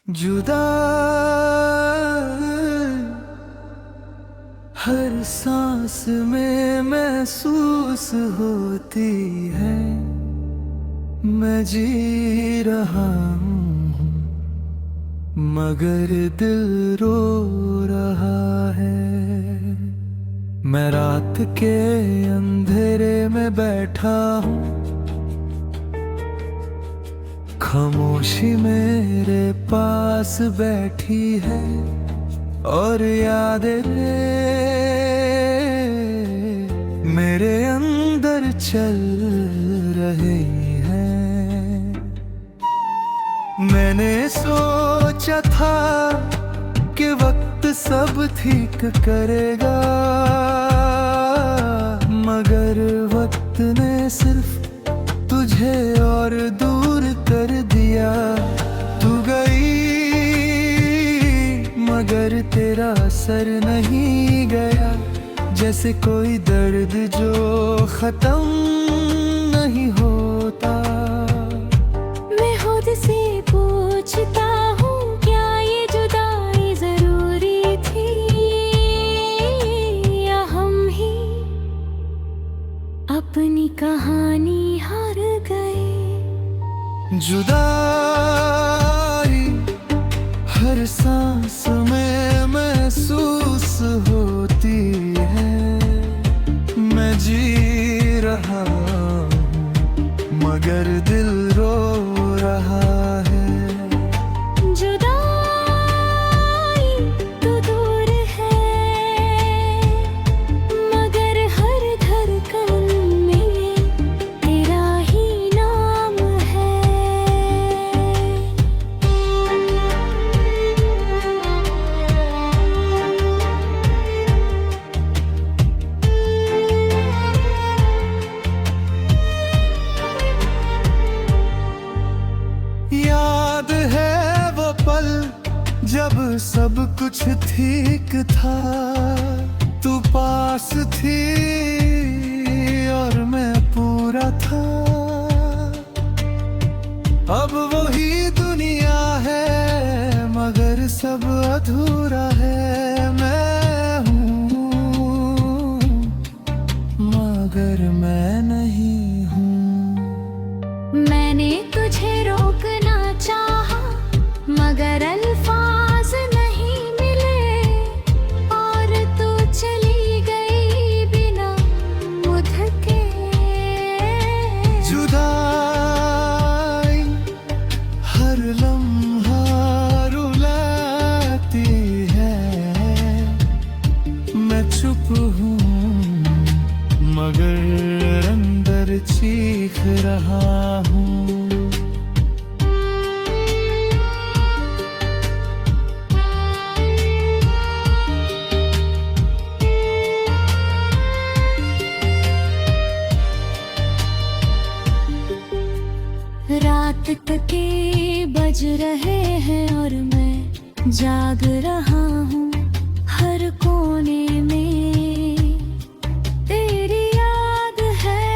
जुदा हर सांस में महसूस होती है। मैं जी रहा हूँ मगर दिल रो रहा है। मैं रात के अंधेरे में बैठा हूँ, खामोशी मेरे पास बैठी है और यादें मेरे अंदर चल रही हैं। मैंने सोचा था कि वक्त सब ठीक करेगा, मगर वक्त ने सिर्फ तुझे और दूर कर दिया। तू गई मगर तेरा असर नहीं गया, जैसे कोई दर्द जो खत्म नहीं होता। मैं खुद से पूछता हूँ, क्या ये जुदाई जरूरी थी या हम ही अपनी कहानी हार गए। जुदाई हर सांस में महसूस होती है। मैं जी रहा हूँ मगर दिल रो रहा है। जुदाई तो दूर है मगर हर धड़कन में तेरा ही नाम है। याद है वो पल जब सब कुछ ठीक था, तू पास थी और मैं पूरा था। अब वही दुनिया है मगर सब अधूरा है। मैं हूँ मगर मैं नहीं हूँ। मैंने तुझे रोकना चाहा मगर अल्फाज नहीं मिले और तू चली गई बिना मुझ के। जुदाई हर लम्हा रुलाती है। मैं चुप हूँ मगर अंदर चीख रहा हूँ। रात के बज रहे हैं और मैं जाग रहा हूँ। हर कोने में तेरी याद है।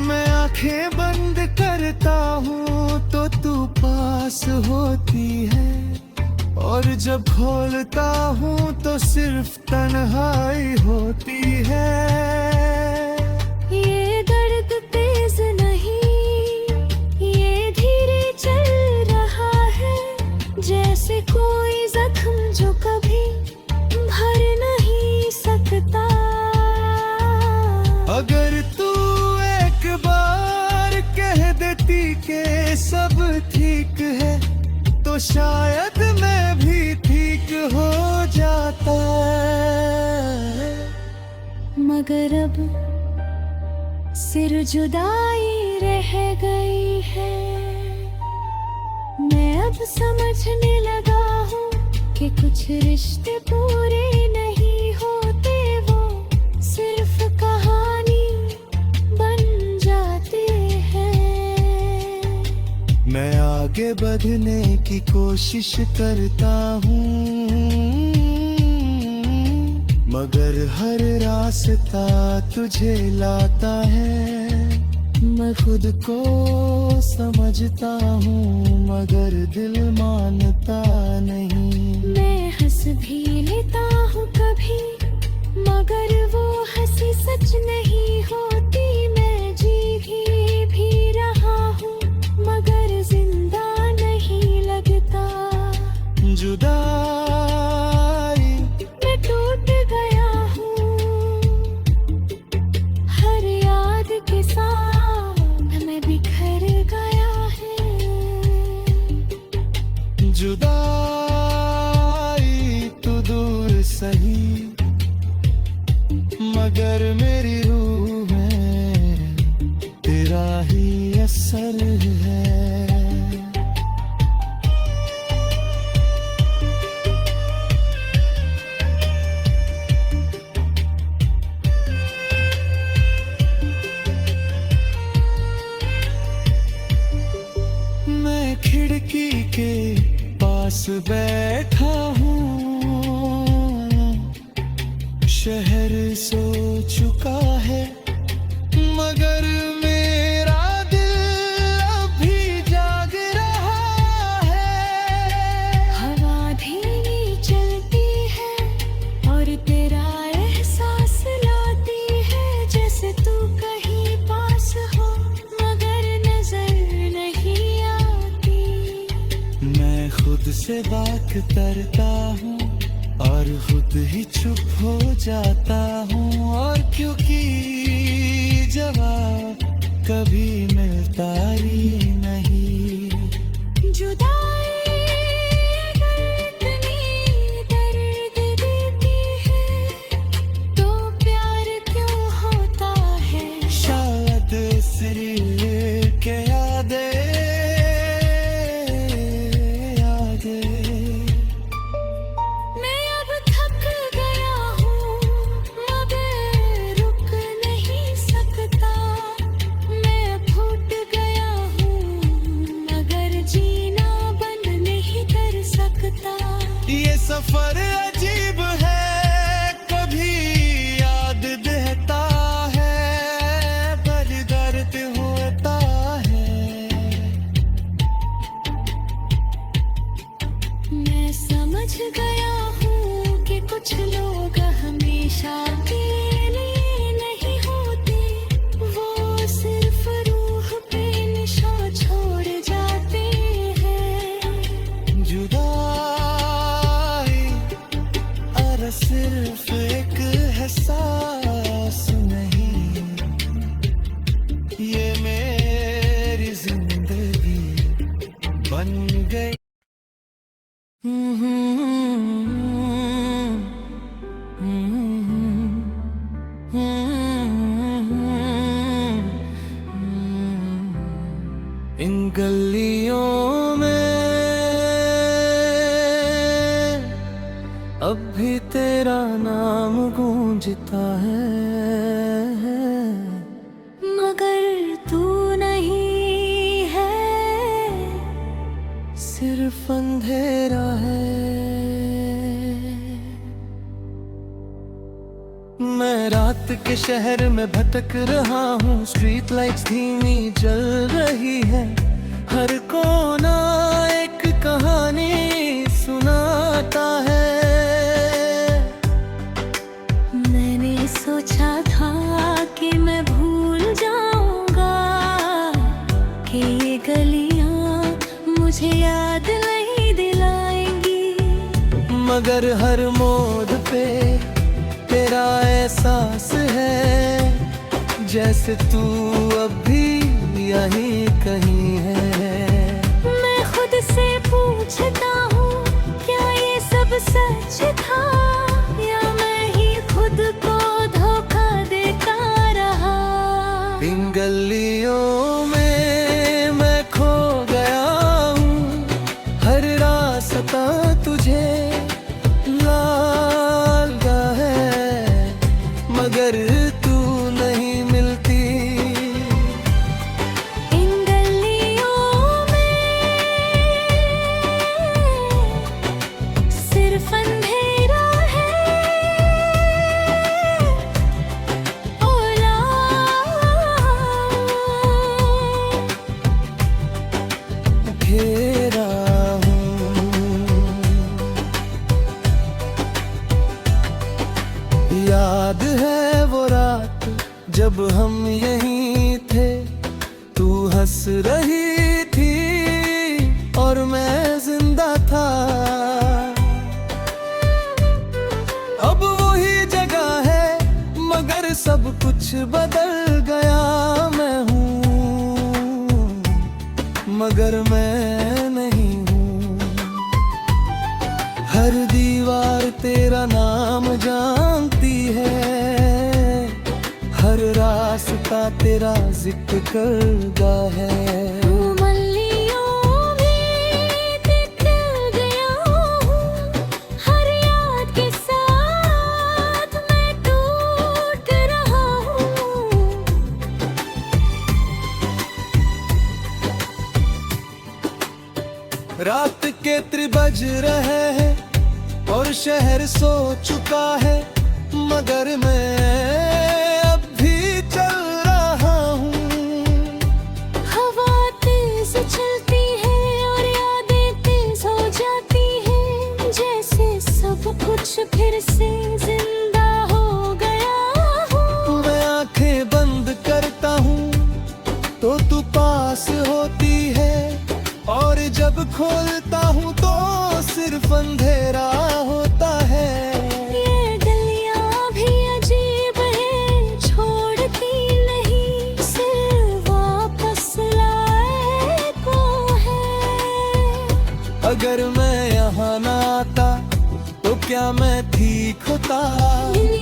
मैं आंखें बंद करता हूँ तो तू पास होती है, और जब खोलता हूँ तो सिर्फ तन्हाई होती है। ये दर्द तेज नहीं, ये धीरे चल रहा है, जैसे कोई जख्म जो कभी भर नहीं सकता। अगर तू एक बार कह देती कि सब ठीक है तो शायद मैं भी ठीक हो जाता। मगर अब सिर जुदाई रह गई है। मैं अब समझने लगा हूँ कि कुछ रिश्ते पूरे नहीं होते, वो सिर्फ कहानी बन जाते हैं। मैं आगे बढ़ने की कोशिश करता हूँ मगर हर रास्ता तुझे लाता है। मैं खुद को समझता हूँ मगर दिल मानता नहीं। मैं हंस भी लेता हूँ कभी मगर वो हंसी सच नहीं होती। मैं जी भी रहा हूँ मगर जिंदा नहीं लगता। जुदाई मैं टूट गया हूँ हर याद के साथ मैं बिखर गया है। जुदाई तो दूर सही मगर मेरी रूह में तेरा ही असर है। मैं खिड़की के पास बैठा हूँ, शहर सो चुका है मगर मेरा दिल अभी जाग रहा है। हवा धीमी चलती है और तेरा एहसास लाती है जैसे तू कहीं पास हो मगर नजर नहीं आती। मैं खुद से बात करता हूँ और खुद ही चुप हो जाता हूँ और क्योंकि जवाब कभी मिलता ही नहीं। जुदाई अगर इतनी दर्द देती है तो प्यार क्यों होता है। शायद सिर्फ के यादें मैं अब थक गया हूँ मगर रुक नहीं सकता। मैं फूट गया हूँ मगर जीना बंद नहीं कर सकता। ये सफर अजीब है कभी याद देता है पर दर्द होता है। मैं समझ गया हूँ कि कुछ लोग हमेशा के लिए नहीं होते। वो सिर्फ रूह पे निशान छोड़ जाते हैं। जुदाई अरे सिर्फ एक एहसास नहीं, ये मेरी जिंदगी बन गई। इन गलियों में अब भी तेरा नाम गूंजता है मगर तू नहीं है। सिर्फ अंधेरा है। मैं रात के शहर में भटक रहा हूँ, स्ट्रीट लाइट्स धीमी जल रही है, हर कोना एक कहानी सुनाता है। मैंने सोचा था कि मैं भूल जाऊंगा कि ये गलियां मुझे याद नहीं दिलाएंगी मगर हर मोड़ पे तेरा एहसास है जैसे तू अब भी यहीं कहीं है। मैं खुद से पूछता हूँ क्या ये सब सच था या मैं ही खुद को धोखा देता रहा। इन गलियों में मैं खो गया हूँ, हर रास्ता तुझे लागा है मगर तू नहीं मिलती। इन गलियों में सिर्फ अंधेरा है। ओ हंस रही थी और मैं जिंदा था। अब वही जगह है मगर सब कुछ बदल गया। मैं हूँ मगर मैं नहीं हूँ। हर दीवार तेरा नाम जानती है, हर रास्ता तेरा जिक्र करता है। रात के 3 बज रहे हैं और शहर सो चुका है, मगर मैं अब भी चल रहा हूँ। हवा तेज चलती है और यादें तेज हो जाती हैं, जैसे सब कुछ फिर से जिंदा हो गया हूँ। मैं आंखें बंद करता हूँ तो तू पास होती है, और जब खोलता हूँ तो सिर्फ अंधेरा होता है। ये गलियाँ भी अजीब है, छोड़ती नहीं, सिर्फ वापस लाए को है। अगर मैं यहाँ ना आता तो क्या मैं ठीक होता?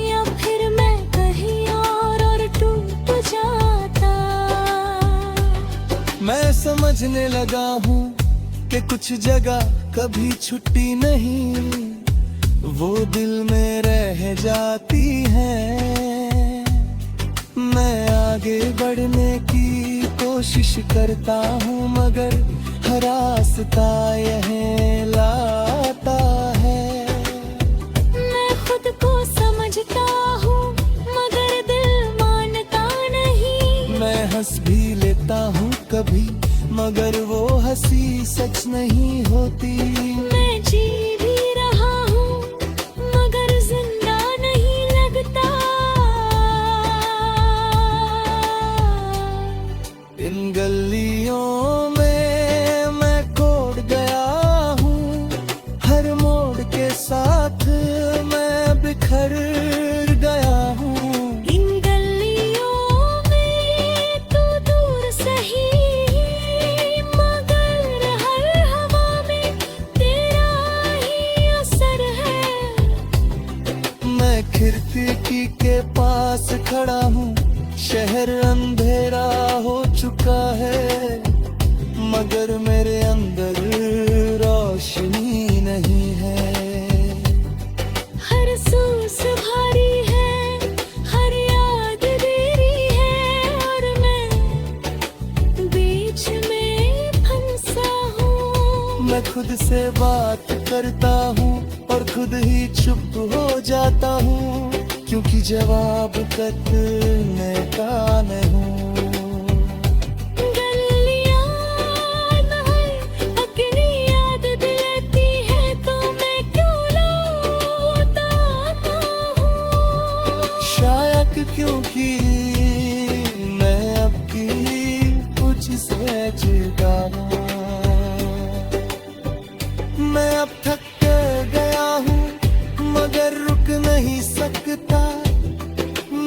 या फिर मैं कहीं और टूट जाता। मैं समझने लगा हूँ कि कुछ जगह कभी छुट्टी नहीं, वो दिल में रह जाती है। मैं आगे बढ़ने की कोशिश करता हूँ मगर हर रास्ता यहीं लाता है। मैं खुद को समझता हूँ मगर दिल मानता नहीं। मैं हंस भी लेता हूँ कभी मगर वो हंसी सच नहीं होती। मैं जी भी रहा हूँ मगर जिंदा नहीं लगता। इन गलियों में मैं खो गया हूँ, हर मोड़ के साथ मैं बिखर गया हूँ। इन गलियों में तू दूर सही, खिड़की के पास खड़ा हूँ, शहर अंधेरा हो चुका है, मगर मेरे अंदर रोशनी नहीं है। हर सांस भारी है, हर याद देरी है, और मैं बीच में फंसा हूँ। मैं खुद से बात करता हूँ और खुद ही चुप हो जाता हूँ, क्योंकि जवाब करने का मैं हूँ। गलियाँ न है, अपनी याद दिलाती है, तो मैं क्यों लौटा हूँ। शायद क्योंकि मैं अब की कुछ से जुदा हूँ। मैं अब थक गया हूँ मगर रुक नहीं सकता।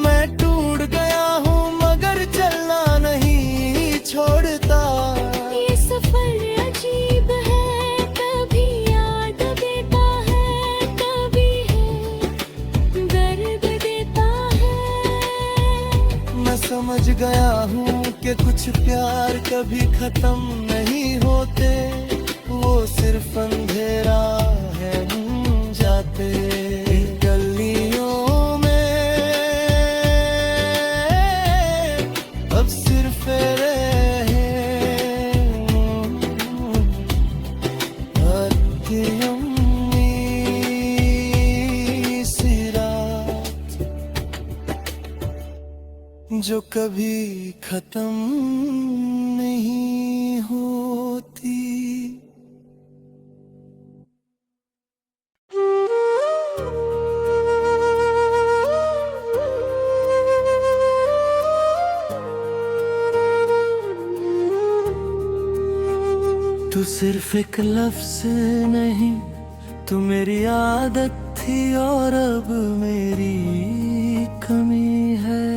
मैं टूट गया हूँ मगर चलना नहीं छोड़ता। ये सफर अजीब है, कभी याद देता है, कभी है दर्द देता है। मैं समझ गया हूँ कि कुछ प्यार कभी खत्म नहीं होते, वो सिर्फ अंधेरा है जाते। गलियों में अब सिर्फ रहे सी रात जो कभी खत्म नहीं होती। सिर्फ एक लफ्ज नहीं, तू मेरी आदत थी और अब मेरी कमी है।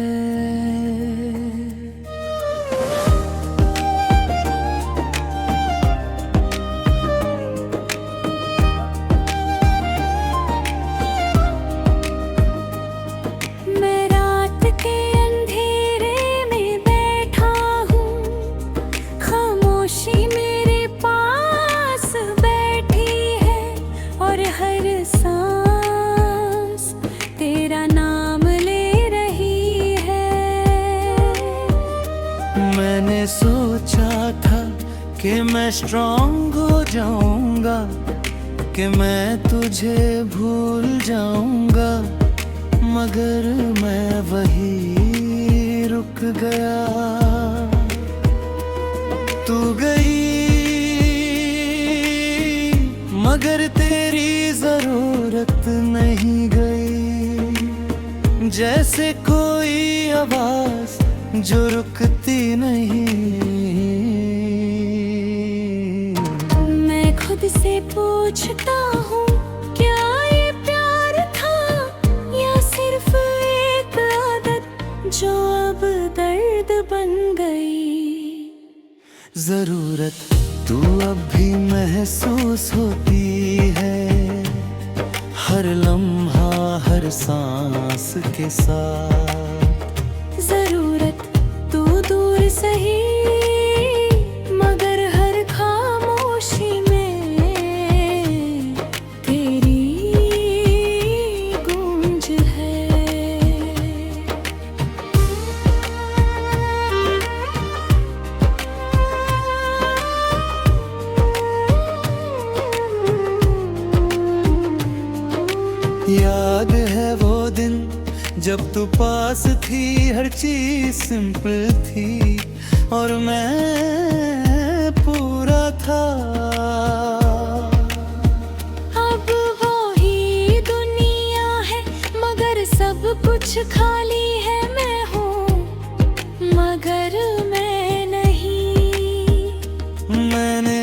मैं रात के अंधेरे में बैठा हूँ, खामोशी मेरे पास बैठी है और हर सांस तेरा नाम ले रही है। मैंने सोचा था कि मैं स्ट्रांग हो जाऊंगा, कि मैं तुझे भूल जाऊंगा, मगर मैं वही रुक गया। तू गई मगर तेरी जरूरत नहीं गई, जैसे कोई आवाज जो रुकती नहीं। मैं खुद से पूछता हूँ, क्या ये प्यार था या सिर्फ एक आदत जो अब दर्द बन गई। जरूरत तू अब भी महसूस होती है, हर लम्हा हर सांस के साथ। जरूरत तू दूर सही मगर हर खामोशी में तेरी गूंज है। याद है वो दिन जब तू पास थी, हर चीज सिंपल थी और मैं पूरा था। अब वो ही दुनिया है मगर सब कुछ खाली है। मैं हूँ मगर मैं नहीं। मैंने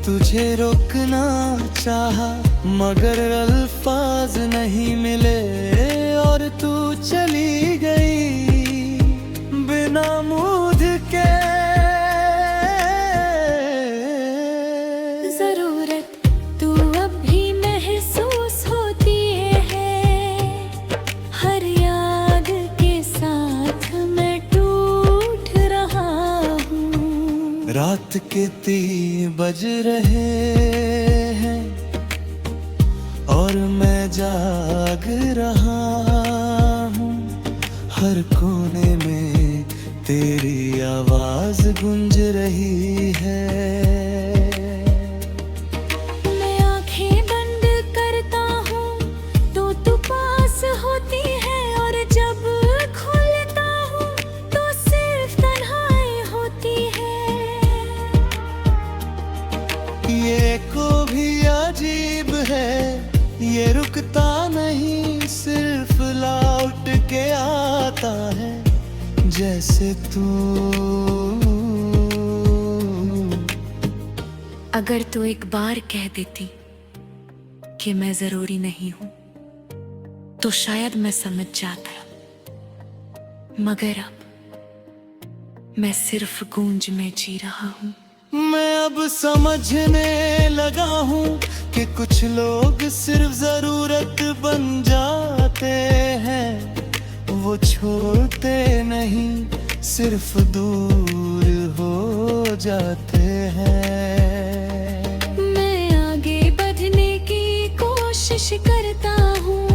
तुझे रोकना चाहा मगर अल्फाज नहीं मिले और तू चली गई बिना मूड के। जरूरत तू अब भी महसूस होती है, हर याद के साथ मैं टूट रहा हूँ। रात के 3 बज रहे हैं और मैं जाग रहा हूँ, हर कोने में तेरी आवाज गूंज रही है। मैं आंखें बंद करता हूँ तो तू पास होती है और जब खोलता हूँ तो सिर्फ तन्हाई होती है। ये को भी अजीब है, ये रुकता नहीं, सिर्फ लौट के आता है जैसे तू। अगर तू एक बार कह देती कि मैं जरूरी नहीं हूं तो शायद मैं समझ जाता, मगर अब मैं सिर्फ गूंज में जी रहा हूं। मैं अब समझने लगा हूँ कि कुछ लोग सिर्फ जरूरत बन जाते हैं, वो छोड़ते नहीं, सिर्फ दूर हो जाते हैं। मैं आगे बढ़ने की कोशिश करता हूँ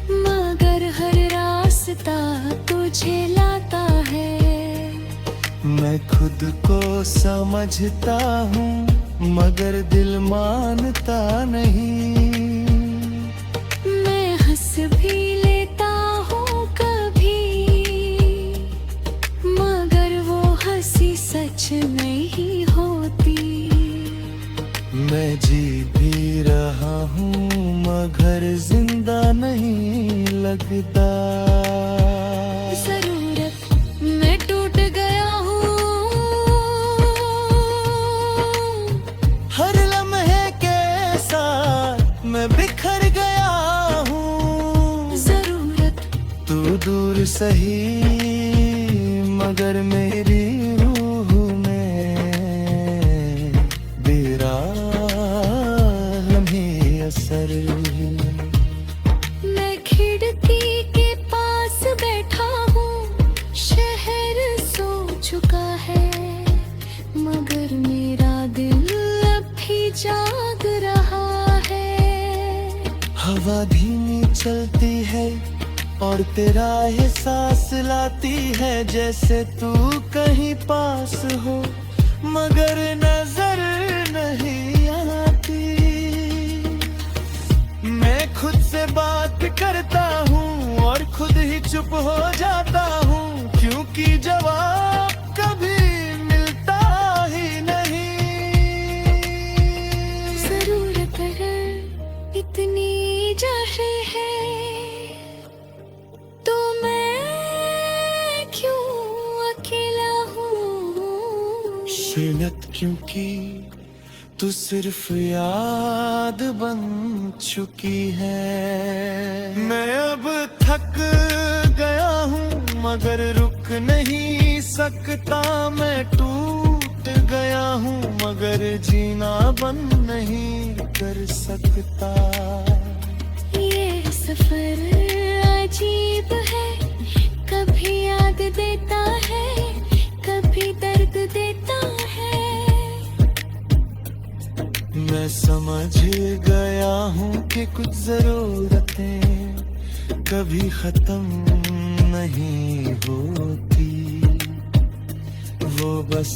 मगर हर रास्ता तुझे लाता है। मैं खुद को समझता हूँ मगर दिल मानता नहीं। मैं हंस भी लेता हूँ कभी मगर वो हंसी सच नहीं होती। मैं जी भी रहा हूँ मगर जिंदा नहीं लगता। जरूरत मैं टूट गया हूँ मैं बिखर गया हूँ। जरूरत तू दूर सही मगर मेरी रूह में बेराह लम्हे असर। मैं खिड़की के पास बैठा हूँ, शहर सो चुका है मगर मेरा दिल अब भी जाग रहा है। हवा धीमी चलती है और तेरा एहसास लाती है जैसे तू कहीं पास हो मगर नजर नहीं आती। मैं खुद से बात करता हूँ और खुद ही चुप हो जाता हूँ क्योंकि जवाब कभी मिलता ही नहीं। जरूरत अगर इतनी जाहिर है तो मैं क्यों अकेला हूँ। शिनत क्योंकि तू सिर्फ याद बन चुकी है। मैं अब थक गया हूँ मगर रुक नहीं सकता। मैं टूट गया हूँ मगर जीना बंद नहीं कर सकता। ये सफर अजीब है, कभी याद देता है कभी दर्द देता है। मैं समझ गया हूँ कि कुछ जरूरतें कभी खत्म नहीं होती, वो बस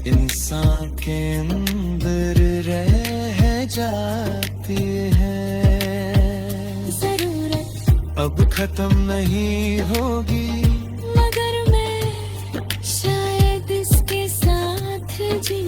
इंसान के अंदर रह जाती है। जरूरत अब खत्म नहीं होगी मगर मैं शायद इसके साथ जी